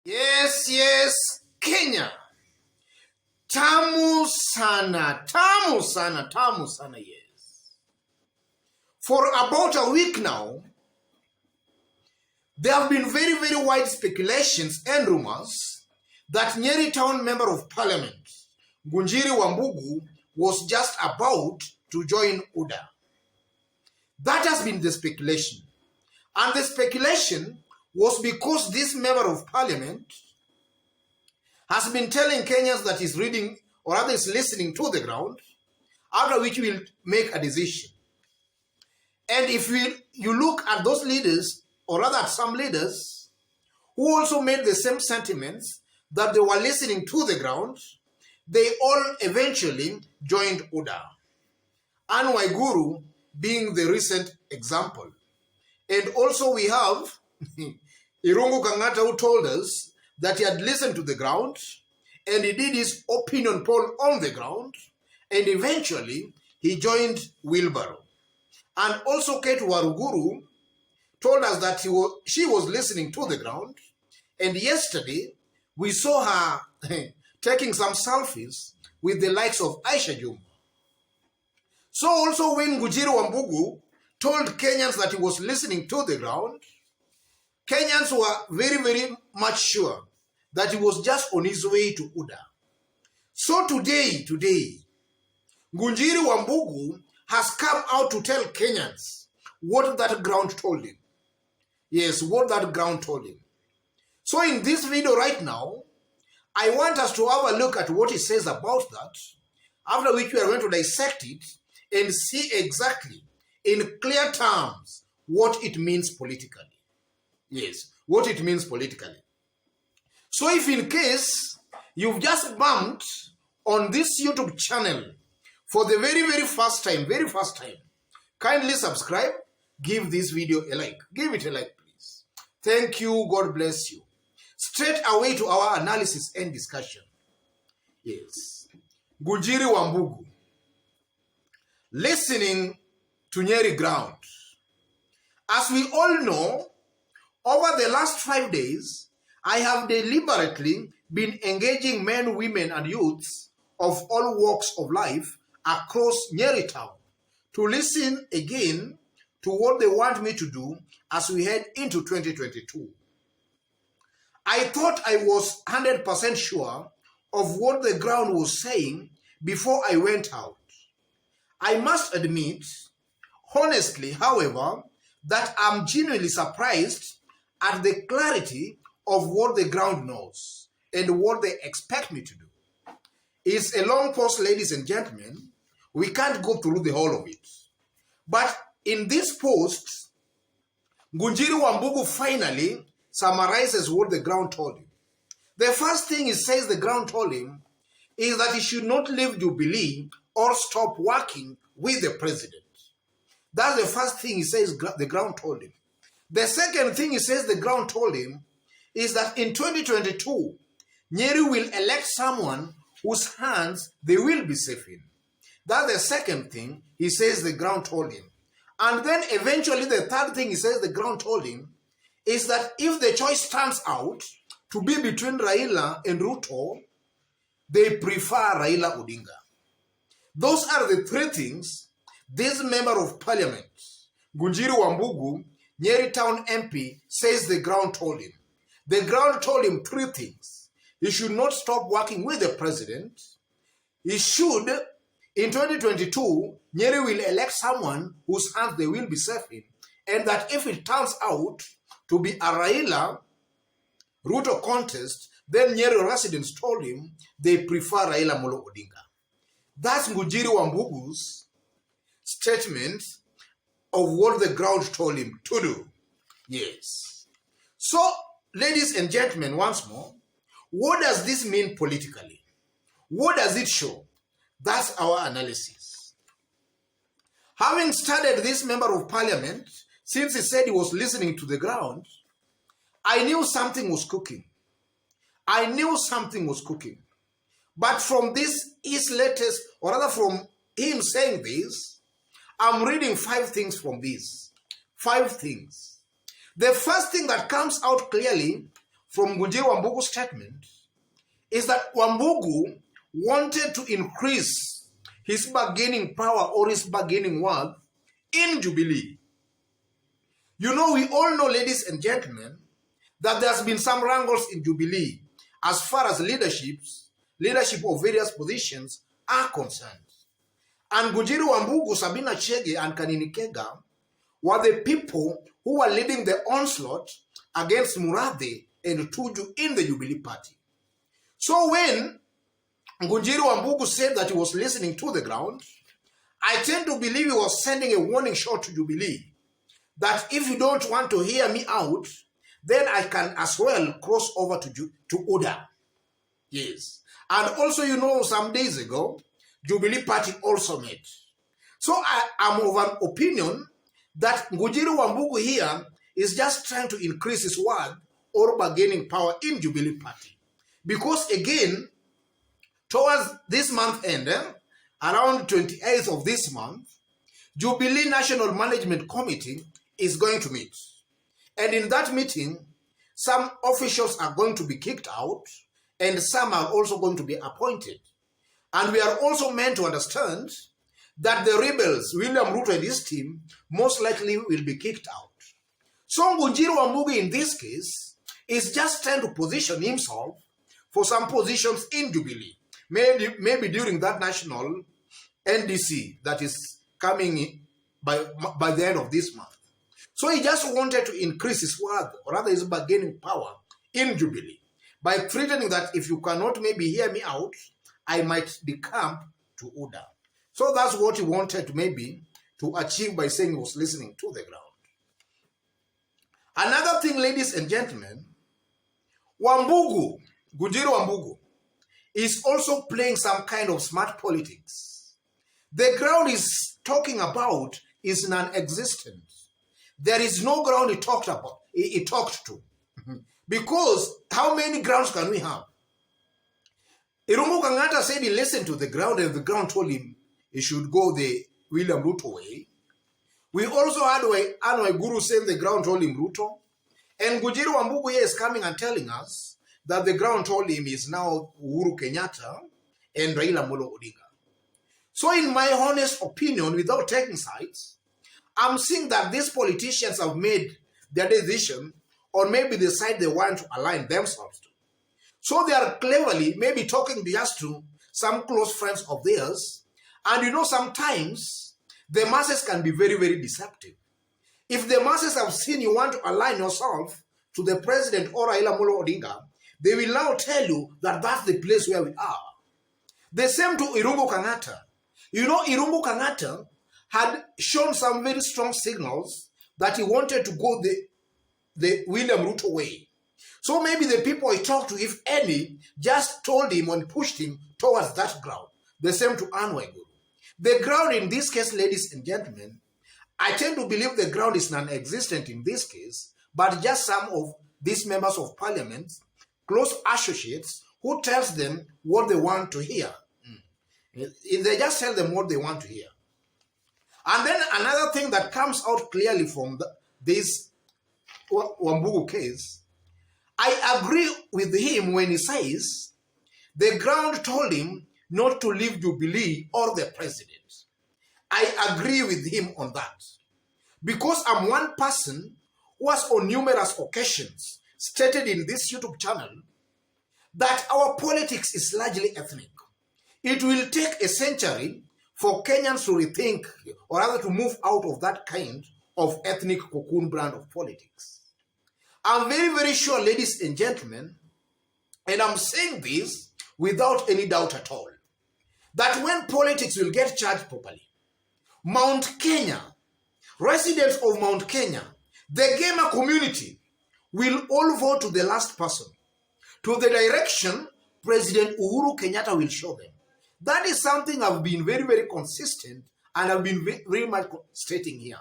Yes, Kenya. Tamu sana, yes. For about a week now, there have been very, very wide speculations and rumors that Nyeri Town Member of Parliament, Ngunjiri Wambugu, was just about to join UDA. That has been the speculation. And the speculation was because this Member of Parliament has been telling Kenyans that he's reading, or rather is listening to the ground, after which we'll make a decision. And if you look at those leaders, or rather at some leaders, who also made the same sentiments that they were listening to the ground, they all eventually joined UDA. Anne Waiguru being the recent example. And also we have Irungu Kangata, who told us that he had listened to the ground and he did his opinion poll on the ground, and eventually he joined Wheelbarrow. And also Kate Waruguru told us that she was listening to the ground, and yesterday we saw her taking some selfies with the likes of Aisha Juma. So also when Ngunjiri Wambugu told Kenyans that he was listening to the ground, Kenyans were very, very much sure that he was just on his way to UDA. So today, Ngunjiri Wambugu has come out to tell Kenyans what that ground told him. Yes, what that ground told him. So in this video right now, I want us to have a look at what he says about that, after which we are going to dissect it and see exactly, in clear terms, what it means politically. Yes, what it means politically. So if in case you've just bumped on this YouTube channel for the very, very first time, kindly subscribe, give this video a like. Give it a like, please. Thank you. God bless you. Straight away to our analysis and discussion. Yes. Ngunjiri Wambugu, listening to Nyeri ground. As we all know, over the last 5 days, I have deliberately been engaging men, women, and youths of all walks of life across Nyeri town to listen again to what they want me to do as we head into 2022. I thought I was 100% sure of what the ground was saying before I went out. I must admit, honestly, however, that I'm genuinely surprised at the clarity of what the ground knows and what they expect me to do. It's a long post, ladies and gentlemen. We can't go through the whole of it. But in this post, Ngunjiri Wambugu finally summarizes what the ground told him. The first thing he says the ground told him is that he should not leave Jubilee or stop working with the president. That's the first thing he says the ground told him. The second thing he says the ground told him is that in 2022, Nyeri will elect someone whose hands they will be safe in. That's the second thing he says the ground told him. And then eventually the third thing he says the ground told him is that if the choice turns out to be between Raila and Ruto, they prefer Raila Odinga. Those are the three things this Member of Parliament, Ngunjiri Wambugu, Nyeri Town MP, says the ground told him. The ground told him three things. He should not stop working with the president. He should, in 2022, Nyeri will elect someone whose hands they will be safe in. And that if it turns out to be a Raila-Ruto contest, then Nyeri residents told him they prefer Raila Molo Odinga. That's Ngunjiri Wambugu's statement of what the ground told him to do. Yes. So, ladies and gentlemen, once more, what does this mean politically? What does it show? That's our analysis. Having studied this Member of Parliament, since he said he was listening to the ground, I knew something was cooking. But from this, his latest, or rather from him saying this, I'm reading 5 things from this. 5 things. The first thing that comes out clearly from Ngunjiri Wambugu's statement is that Wambugu wanted to increase his bargaining power or his bargaining worth in Jubilee. You know, we all know, ladies and gentlemen, that there's been some wrangles in Jubilee as far as leadership of various positions are concerned. And Ngunjiri Wambugu, Sabina Chege, and Kanini Kega were the people who were leading the onslaught against Murathe and Tuju in the Jubilee party. So when Ngunjiri Wambugu said that he was listening to the ground, I tend to believe he was sending a warning shot to Jubilee that if you don't want to hear me out, then I can as well cross over to UDA. Yes. And also, you know, some days ago, Jubilee party also met. So I am of an opinion that Ngunjiri Wambugu here is just trying to increase his word or bargaining power in Jubilee party. Because again, towards this month end, around 28th of this month, Jubilee National Management Committee is going to meet. And in that meeting, some officials are going to be kicked out and some are also going to be appointed. And we are also meant to understand that the rebels, William Ruto and his team, most likely will be kicked out. So Ngunjiri Wambugu in this case is just trying to position himself for some positions in Jubilee. Maybe during that national NDC that is coming by the end of this month. So he just wanted to increase his worth, or rather his bargaining power in Jubilee, by threatening that if you cannot maybe hear me out, I might decamp to UDA. So that's what he wanted to achieve by saying he was listening to the ground. Another thing, ladies and gentlemen, Ngunjiri Wambugu, is also playing some kind of smart politics. The ground he's talking about is non-existent. There is no ground he talked to. Because how many grounds can we have? Irungu Kangata said he listened to the ground and the ground told him he should go the William Ruto way. We also had Anwai Guru saying the ground told him Ruto. And Ngunjiri Wambugu is coming and telling us that the ground told him is now Uhuru Kenyatta and Raila Odinga. So in my honest opinion, without taking sides, I'm seeing that these politicians have made their decision on maybe the side they want to align themselves to. So they are cleverly maybe talking just to some close friends of theirs. And you know, sometimes the masses can be very, very deceptive. If the masses have seen you want to align yourself to the president or Raila Odinga, they will now tell you that that's the place where we are. The same to Irungu Kangata. You know, Irungu Kangata had shown some very strong signals that he wanted to go the William Ruto way. So maybe the people he talked to, if any, just told him and pushed him towards that ground. The same to Anwai Guru. The ground in this case, ladies and gentlemen, I tend to believe the ground is non-existent in this case, but just some of these members of parliament, close associates, who tells them what they want to hear. They just tell them what they want to hear. And then another thing that comes out clearly from this Wambugu case, I agree with him when he says the ground told him not to leave Jubilee or the president. I agree with him on that. Because I'm one person who has on numerous occasions stated in this YouTube channel that our politics is largely ethnic. It will take a century for Kenyans to rethink, or rather to move out of that kind of ethnic cocoon brand of politics. I'm very, very sure, ladies and gentlemen, and I'm saying this without any doubt at all, that when politics will get charged properly, Mount Kenya, residents of Mount Kenya, the gamer community will all vote to the last person, to the direction President Uhuru Kenyatta will show them. That is something I've been very, very consistent and I've been very much stating here.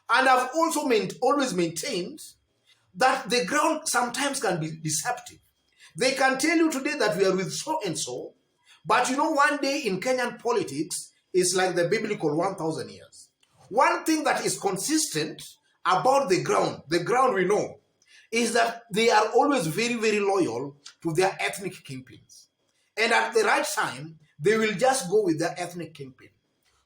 And I've also always maintained that the ground sometimes can be deceptive. They can tell you today that we are with so-and-so, but you know, one day in Kenyan politics is like the biblical 1,000 years. One thing that is consistent about the ground we know, is that they are always very, very loyal to their ethnic kingpins. And at the right time, they will just go with their ethnic kingpin.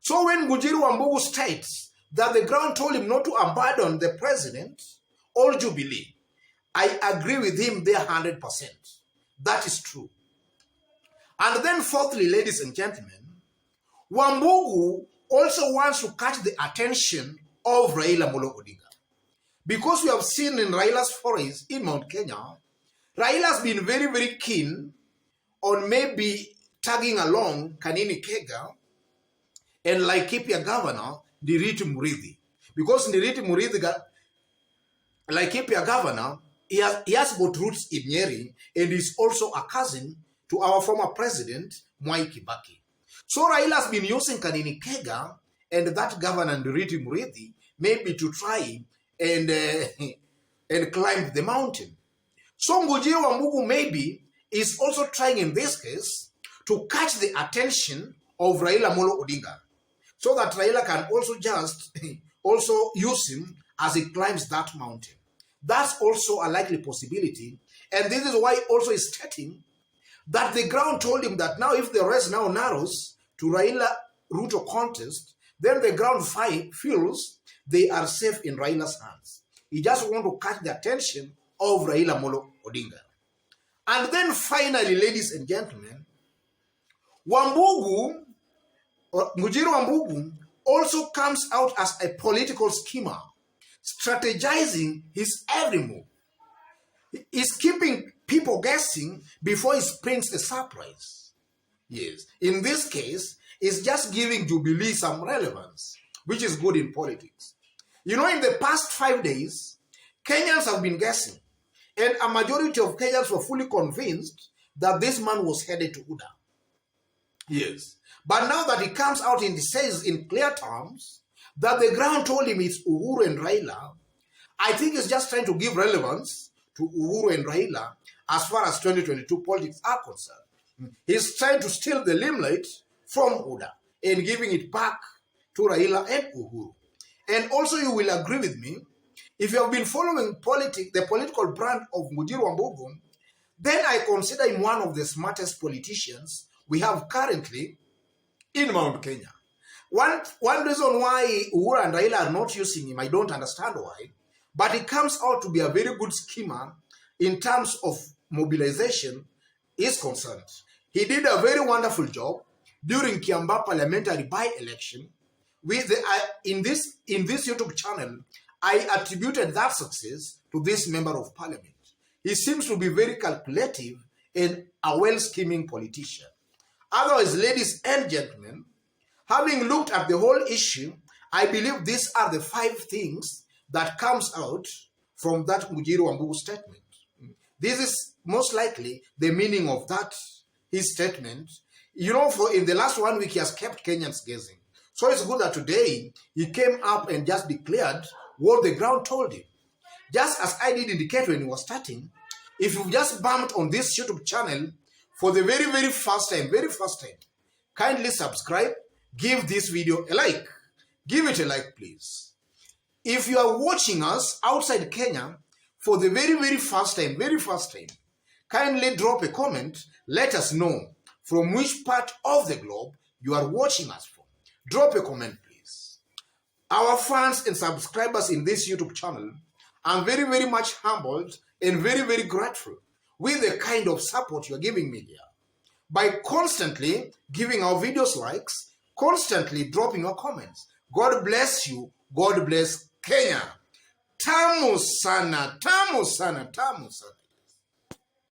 So when Ngunjiri Wambugu states that the ground told him not to abandon the president or Jubilee, I agree with him there 100%. That is true. And then fourthly, ladies and gentlemen, Wambugu also wants to catch the attention of Raila Molo Odinga. Because we have seen in Raila's forays in Mount Kenya, Raila has been very, very keen on maybe tagging along Kanini Kega and Laikipia Governor, Ndiriti Murithi. Because Ndiriti Murithi, Laikipia Governor, he has got roots in Nyeri and is also a cousin to our former president, Mwai Kibaki. So Raila has been using Kanini Kega and that governor, Ndiriti Murithi, maybe to try and climb the mountain. So Ngunjiri Wambugu maybe is also trying in this case to catch the attention of Raila Molo Odinga, so that Raila can also just also use him as he climbs that mountain. That's also a likely possibility. And this is why also is stating that the ground told him that now if the race now narrows to Raila Ruto contest, then the ground feels they are safe in Raila's hands. He just want to catch the attention of Raila Molo Odinga. And then finally, ladies and gentlemen, Ngunjiri Wambugu also comes out as a political schemer, strategizing his every move. He's keeping people guessing before he springs the surprise. Yes, in this case, it's just giving Jubilee some relevance, which is good in politics. You know, in the past 5 days, Kenyans have been guessing, and a majority of Kenyans were fully convinced that this man was headed to UDA. Yes. But now that he comes out and says in clear terms that the ground told him it's Uhuru and Raila, I think he's just trying to give relevance to Uhuru and Raila as far as 2022 politics are concerned. He's trying to steal the limelight from UDA and giving it back to Raila and Uhuru. And also you will agree with me, if you have been following the political brand of Ngunjiri Wambugu, then I consider him one of the smartest politicians we have currently in Mount Kenya. One reason why Uhuru and Raila are not using him, I don't understand why, but he comes out to be a very good schemer in terms of mobilization is concerned. He did a very wonderful job during Kiambaa parliamentary by-election. In this YouTube channel, I attributed that success to this member of parliament. He seems to be very calculative and a well-scheming politician. Otherwise, ladies and gentlemen, having looked at the whole issue, I believe these are the 5 things that comes out from that Ngunjiri Wambugu statement. This is most likely the meaning of that, his statement. You know, in the last 1 week, he has kept Kenyans guessing. So it's good that today he came up and just declared what the ground told him. Just as I did indicate when he was starting, if you've just bumped on this YouTube channel for the very, very first time, kindly subscribe, give this video a like. Give it a like, please. If you are watching us outside Kenya for the very, very first time, kindly drop a comment. Let us know from which part of the globe you are watching us from. Drop a comment, please. Our fans and subscribers in this YouTube channel, I'm very, very much humbled and very, very grateful with the kind of support you're giving me here. By constantly giving our videos likes, constantly dropping your comments. God bless you. God bless Kenya. Tamu sana, tamu sana, tamu sana.